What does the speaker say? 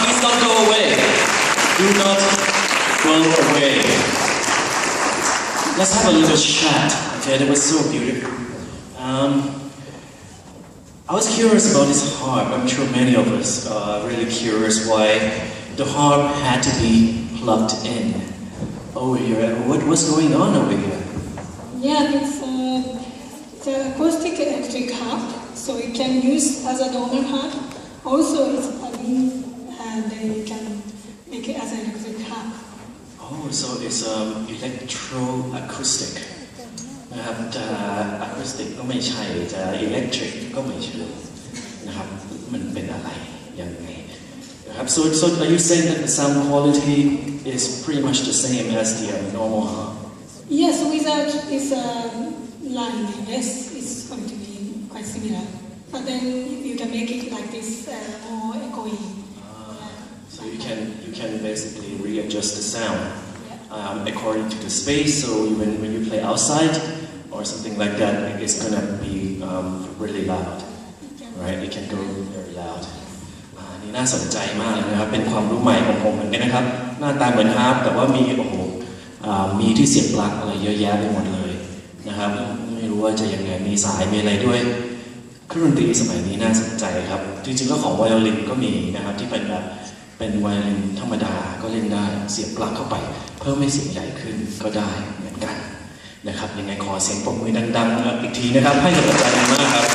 Please don't go away. Do not go away. Let's have a little chat. Okay, that was so beautiful. I was curious about this harp. I'm sure many of us are really curious why the harp had to be plugged in over here. What's going on over here? Yeah, it's the acoustic electric harp, so it can use as a normal harp. Also, it's plug-in, and you can make it as an electric harp. Oh, so it's electro-acoustic. นะครับจะ acoustic ก็ไม่ใช่จะ electric ก็ไม่ใช่นะครับมันเป็นอะไรยังไงนะครับ so are you saying that the sound quality is pretty much the same as the normal harp? Yes, without this line, yes, it's going to be quite similar. But then you can make it like this more echoey. So you can basically readjust the sound according to the space. So when you play outside or something like that, it's gonna be really loud, right? It can go very loud. นี่น่าสนใจมากเลยนะครับเป็นความรู้ใหม่ของผมเหมือนกันนะครับหน้าตาเหมือนฮาร์ปแต่ว่ามีมีที่เสียบปลั๊กอะไรเยอะแยะไปหมดเลยนะครับไม่รู้ว่าจะยังไงมีสายมีอะไรด้วยเครื่องดนตรีสมัยนี้น่าสนใจครับจริงๆก็ของไวโอลินก็มีนะครับที่เป็นแบบเป็นไวโอลินธรรมดาก็เล่นได้เสียบปลั๊กเข้าไปเพิ่มให้เสียงใหญ่ขึ้นก็ได้เหมือนกันนะครับยังไงขอเสียงปรบมือดังๆอีกทีนะครับให้กับอาจารย์มากครับ